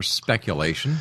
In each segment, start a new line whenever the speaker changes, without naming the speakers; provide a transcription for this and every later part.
speculation.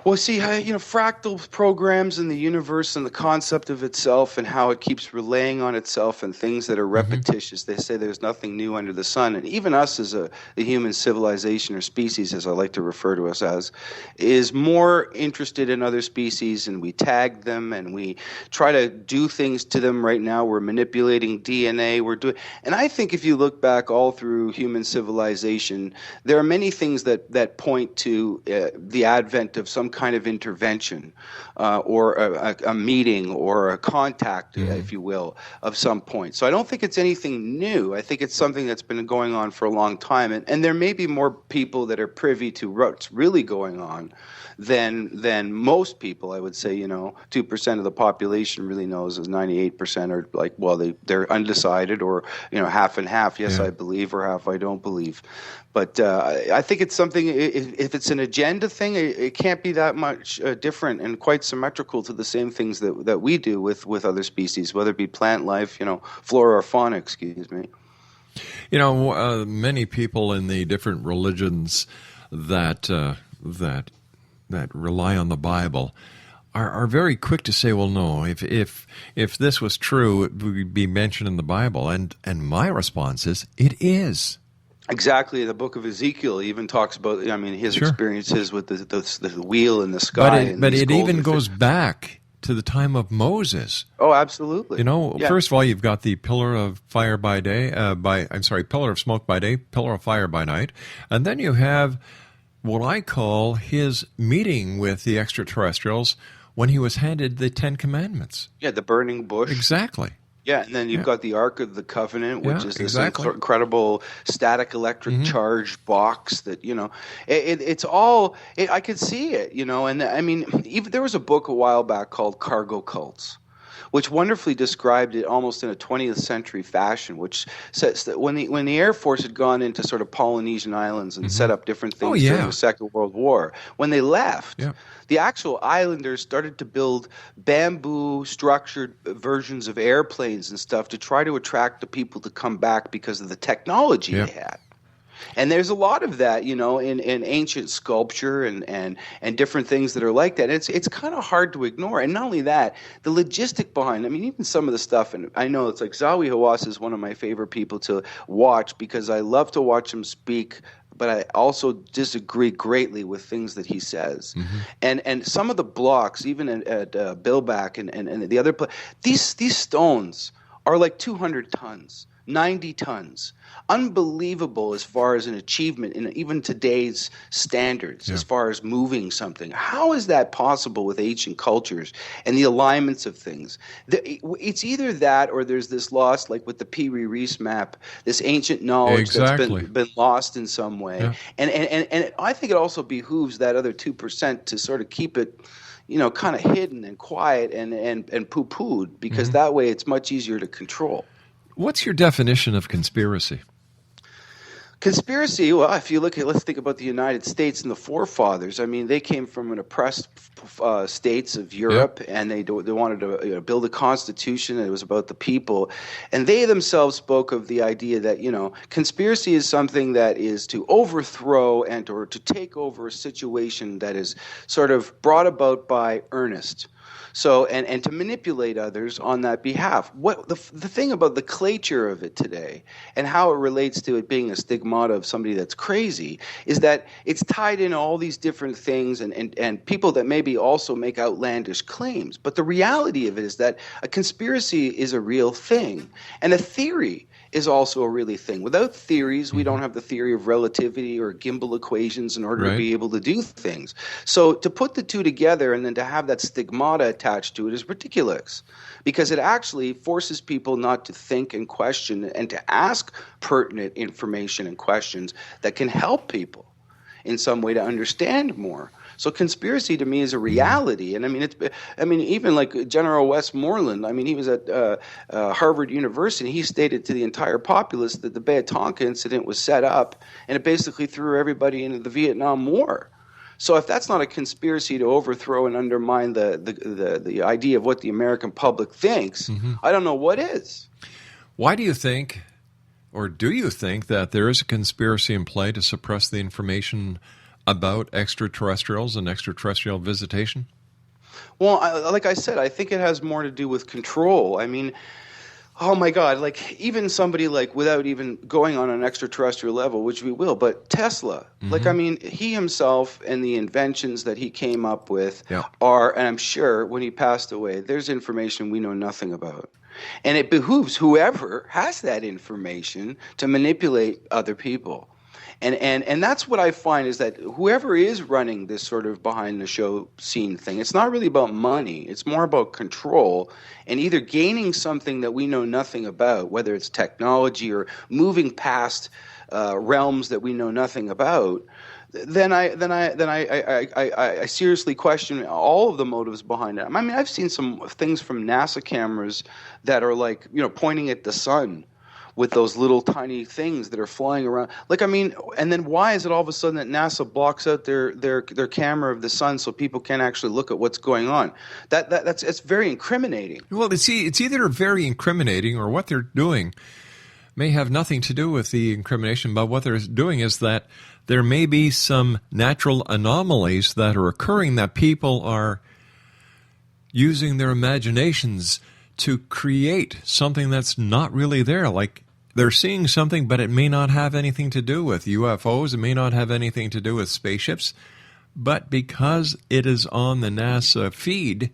Well, see, fractal programs in the universe and the concept of itself and how it keeps relaying on itself and things that are repetitious. They say there's nothing new under the sun. And even us as the human civilization or species, as I like to refer to us as, is more interested in other species, and we tag them and we try to do things to them right now. We're manipulating DNA. And I think if you look back all through human civilization, there are many things that point to the advent of some kind of intervention or a meeting or a contact, if you will, of some point. So I don't think it's anything new. I think it's something that's been going on for a long time. And there may be more people that are privy to what's really going on than most people. I would say, 2% of the population really knows, as 98% are like, well, they're undecided, or, half and half. Yes, I believe, or half I don't believe. But I think it's something, if it's an agenda thing, it can't be that much different and quite symmetrical to the same things that we do with other species, whether it be plant life, flora or fauna, excuse me.
Many people in the different religions that rely on the Bible are very quick to say, well, no, if this was true, it would be mentioned in the Bible. And my response is, it is.
Exactly. The book of Ezekiel even talks about, his experiences with the wheel in the sky.
But it even goes back to the time of Moses.
Oh, absolutely.
First of all, you've got the pillar of fire by day, pillar of smoke by day, pillar of fire by night. And then you have what I call his meeting with the extraterrestrials when he was handed the Ten Commandments.
Yeah, the burning bush.
Exactly.
Yeah, and then you've got the Ark of the Covenant, which is this incredible static electric charge box that, it's all, I could see it, and even there was a book a while back called Cargo Cults, which wonderfully described it almost in a 20th century fashion, which says that when the Air Force had gone into sort of Polynesian islands and set up different things during the Second World War, when they left, the actual islanders started to build bamboo structured versions of airplanes and stuff to try to attract the people to come back because of the technology they had. And there's a lot of that, in ancient sculpture and different things that are like that. It's kind of hard to ignore. And not only that, the logistic behind, even some of the stuff, and I know it's like Zawi Hawass is one of my favorite people to watch because I love to watch him speak, but I also disagree greatly with things that he says. And some of the blocks, even at Billback and the other these stones are like 200 tons. 90 tons. Unbelievable as far as an achievement in even today's standards, as far as moving something. How is that possible with ancient cultures and the alignments of things? It's either that or there's this loss, like with the Piri Reis map, this ancient knowledge that's been lost in some way. And I think it also behooves that other 2% to sort of keep it kind of hidden and quiet and poo-pooed, because that way it's much easier to control.
What's your definition of conspiracy?
Conspiracy, well, if you let's think about the United States and the forefathers. They came from an oppressed states of Europe, and they wanted to build a constitution, and it was about the people. And they themselves spoke of the idea that, conspiracy is something that is to overthrow or to take over a situation that is sort of brought about by earnest. So, and to manipulate others on that behalf. What the thing about the clature of it today and how it relates to it being a stigmata of somebody that's crazy is that it's tied in all these different things and people that maybe also make outlandish claims. But the reality of it is that a conspiracy is a real thing, and a theory is also a really thing. Without theories, we don't have the theory of relativity or gimbal equations in order to be able to do things. So to put the two together and then to have that stigmata attached to it is ridiculous, because it actually forces people not to think and question and to ask pertinent information and questions that can help people in some way to understand more. So conspiracy to me is a reality, and even like General Westmoreland. He was at Harvard University. He stated to the entire populace that the Bay of Tonkin incident was set up, and it basically threw everybody into the Vietnam War. So if that's not a conspiracy to overthrow and undermine the idea of what the American public thinks, I don't know what is.
Why do you think, or do you think, that there is a conspiracy in play to suppress the information about extraterrestrials and extraterrestrial visitation?
Well, like I said, I think it has more to do with control. I mean, oh my God, like even somebody like without even going on an extraterrestrial level, which we will, but Tesla, like, I mean, he himself and the inventions that he came up with are, and I'm sure when he passed away, there's information we know nothing about. And it behooves whoever has that information to manipulate other people. And that's what I find is that whoever is running this sort of behind the show scene thing, it's not really about money. It's more about control and either gaining something that we know nothing about, whether it's technology or moving past realms that we know nothing about. Then I seriously question all of the motives behind it. I mean, I've seen some things from NASA cameras that are like, pointing at the sun with those little tiny things that are flying around. Like, I mean, and then why is it all of a sudden that NASA blocks out their camera of the sun so people can't actually look at what's going on? It's very incriminating.
Well, it's either very incriminating or what they're doing may have nothing to do with the incrimination, but what they're doing is that there may be some natural anomalies that are occurring that people are using their imaginations to create something that's not really there. Like they're seeing something, but it may not have anything to do with UFOs. It may not have anything to do with spaceships. But because it is on the NASA feed,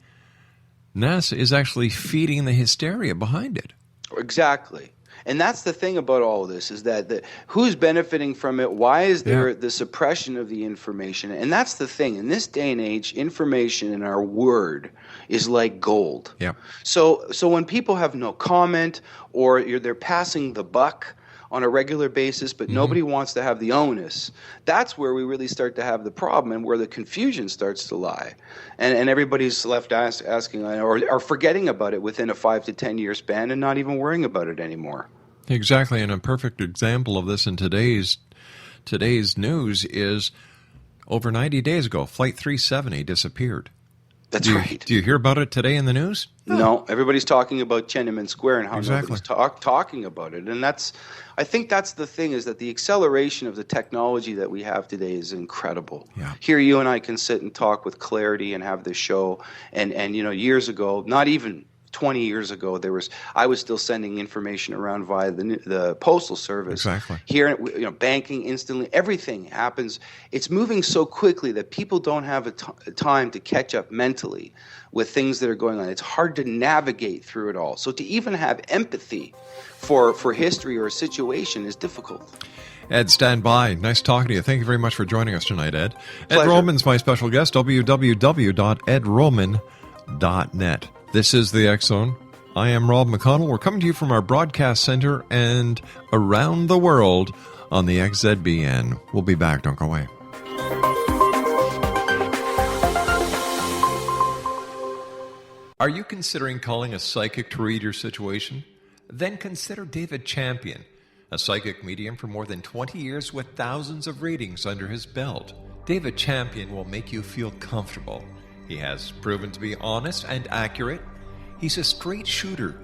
NASA is actually feeding the hysteria behind it.
Exactly. And that's the thing about all of this is that who's benefiting from it? Why is there the suppression of the information? And that's the thing. In this day and age, information in our word is like gold.
Yeah.
So when people have no comment or they're passing the buck on a regular basis, but nobody wants to have the onus, that's where we really start to have the problem and where the confusion starts to lie. And everybody's left asking or forgetting about it within a 5 to 10 year span and not even worrying about it anymore.
Exactly, and a perfect example of this in today's news is over 90 days ago, Flight 370 disappeared.
That's right.
Do you hear about it today in the news?
No, everybody's talking about Tiananmen Square and how nobody's talking about it. And I think that's the thing is that the acceleration of the technology that we have today is incredible.
Yeah.
Here you and I can sit and talk with clarity and have this show. And years ago, not even 20 years ago, I was still sending information around via the postal service.
Exactly.
Here, banking instantly, everything happens. It's moving so quickly that people don't have a time to catch up mentally with things that are going on. It's hard to navigate through it all. So to even have empathy for history or a situation is difficult.
Ed, stand by. Nice talking to you. Thank you very much for joining us tonight, Ed.
Pleasure.
Ed Roman's my special guest, www.edroman.net. This is the X Zone. I am Rob McConnell. We're coming to you from our broadcast center and around the world on the XZBN. We'll be back. Don't go away. Are you considering calling a psychic to read your situation? Then consider David Champion, a psychic medium for more than 20 years with thousands of readings under his belt. David Champion will make you feel comfortable. He has proven to be honest and accurate. He's a straight shooter.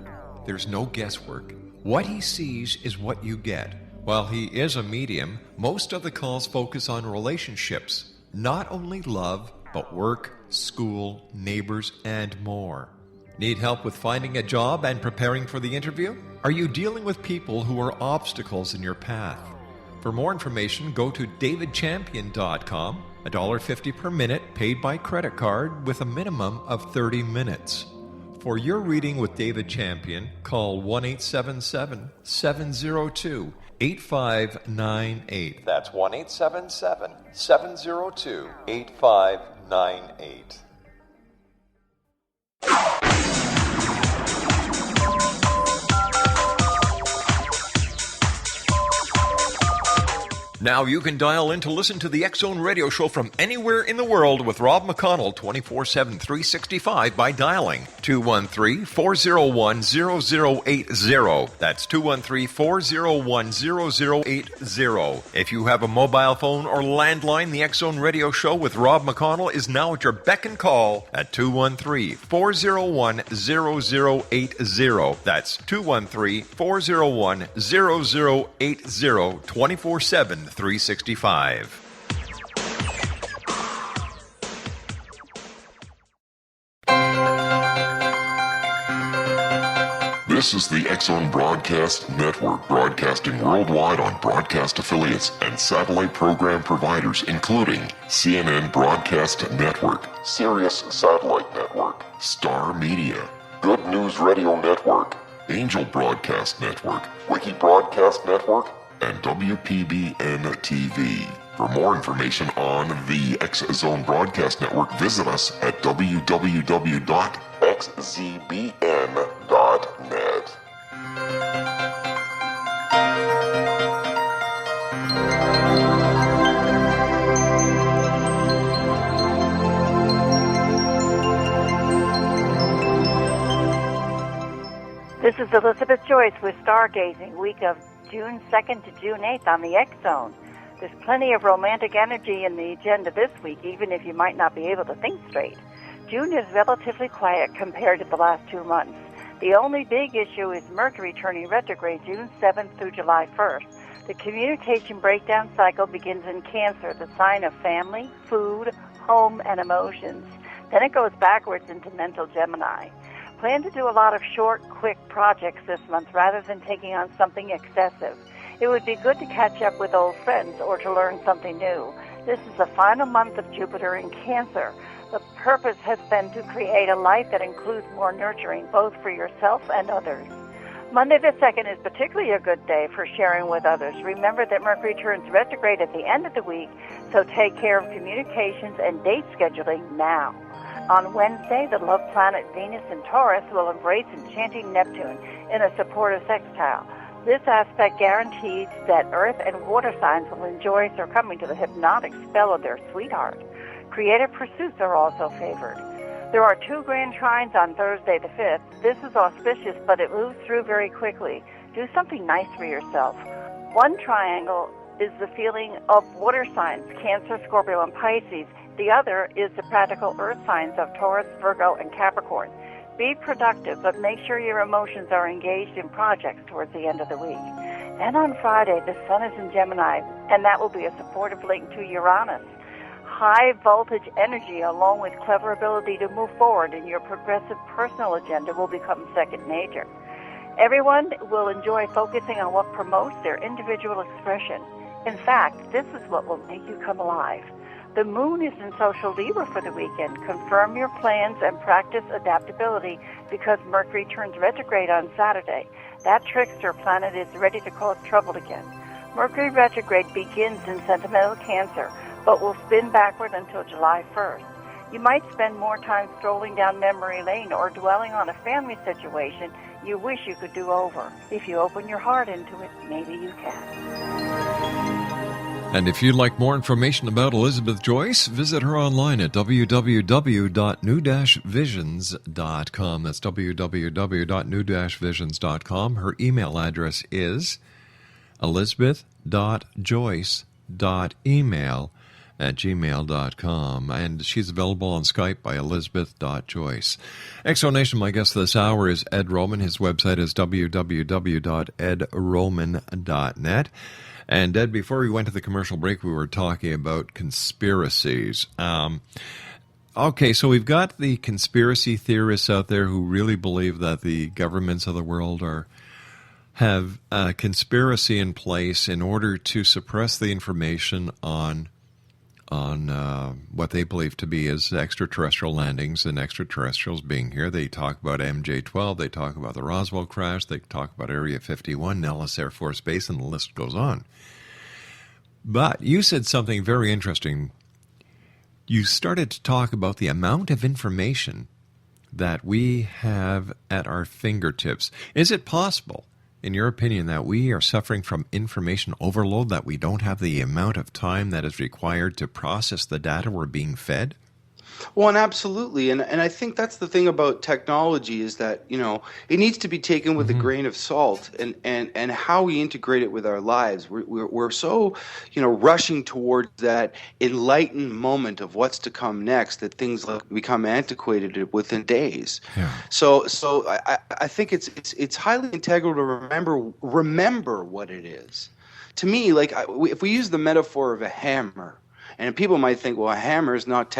There's no guesswork. What he sees is what you get. While he is a medium, most of the calls focus on relationships. Not only love, but work, school, neighbors, and more. Need help with finding a job and preparing for the interview? Are you dealing with people who are obstacles in your path? For more information, go to davidchampion.com. $1.50 per minute paid by credit card with a minimum of 30 minutes. For your reading with David Champion, call 1-877-702-8598. That's 1-877-702-8598. Now you can dial in to listen to the X Zone radio show from anywhere in the world with Rob McConnell 24/7, 365 by dialing 213-401-0080. That's 213-401-0080. If you have a mobile phone or landline, the X Zone radio show with Rob McConnell is now at your beck and call at 213-401-0080. That's 213-401-0080, 24/7, 365.
This is the X-Zone Broadcast Network, broadcasting worldwide on broadcast affiliates and satellite program providers, including CNN Broadcast Network, Sirius Satellite Network, Star Media, Good News Radio Network, Angel Broadcast Network, Wiki Broadcast Network, and WPBN TV. For more information on the X-Zone Broadcast Network, visit us at www.xzbn.net.
This is Elizabeth Joyce with Stargazing, week of June 2nd to June 8th on the X-Zone. There's plenty of romantic energy in the agenda this week, even if you might not be able to think straight. June is relatively quiet compared to the last 2 months. The only big issue is Mercury turning retrograde June 7th through July 1st. The communication breakdown cycle begins in Cancer, the sign of family, food, home, and emotions. Then it goes backwards into mental Gemini. Plan to do a lot of short, quick projects this month rather than taking on something excessive. It would be good to catch up with old friends or to learn something new. This is the final month of Jupiter in Cancer. The purpose has been to create a life that includes more nurturing, both for yourself and others. Monday the 2nd is particularly a good day for sharing with others. Remember that Mercury turns retrograde at the end of the week, so take care of communications and date scheduling now. On Wednesday, the love planet Venus in Taurus will embrace enchanting Neptune in a supportive sextile. This aspect guarantees that Earth and water signs will enjoy succumbing to the hypnotic spell of their sweetheart. Creative pursuits are also favored. There are 2 grand trines on Thursday the 5th. This is auspicious, but it moves through very quickly. Do something nice for yourself. One triangle is the feeling of water signs, Cancer, Scorpio, and Pisces. The other is the practical earth signs of Taurus, Virgo, and Capricorn. Be productive, but make sure your emotions are engaged in projects towards the end of the week. And on Friday, the Sun is in Gemini, and that will be a supportive link to Uranus. High voltage energy, along with clever ability to move forward in your progressive personal agenda, will become second nature. Everyone will enjoy focusing on what promotes their individual expression. In fact, this is what will make you come alive. The moon is in social Libra for the weekend. Confirm your plans and practice adaptability because Mercury turns retrograde on Saturday. That trickster planet is ready to cause trouble again. Mercury retrograde begins in sentimental Cancer, but will spin backward until July 1st. You might spend more time strolling down memory lane or dwelling on a family situation you wish you could do over. If you open your heart into it, maybe you can.
And if you'd like more information about Elizabeth Joyce, visit her online at www.new-visions.com. That's www.new-visions.com. Her email address is elizabeth.joyce.email@gmail.com. And she's available on Skype by elizabeth.joyce. Exonation, my guest this hour is Ed Roman. His website is www.edroman.net. And Ed, before we went to the commercial break, we were talking about conspiracies. Okay, so we've got the conspiracy theorists out there who really believe that the governments of the world have a conspiracy in place in order to suppress the information on what they believe to be as extraterrestrial landings and extraterrestrials being here. They talk about MJ-12, they talk about the Roswell crash, they talk about Area 51, Nellis Air Force Base, and the list goes on. But you said something very interesting. You started to talk about the amount of information that we have at our fingertips. Is it possible, in your opinion, that we are suffering from information overload, that we don't have the amount of time that is required to process the data we're being fed?
Well, and absolutely. And I think that's the thing about technology is that, it needs to be taken with a grain of salt and how we integrate it with our lives. We're so, rushing towards that enlightened moment of what's to come next that things become antiquated within days.
Yeah.
So I think it's highly integral to remember what it is. To me, if we use the metaphor of a hammer, and people might think, well, a hammer is not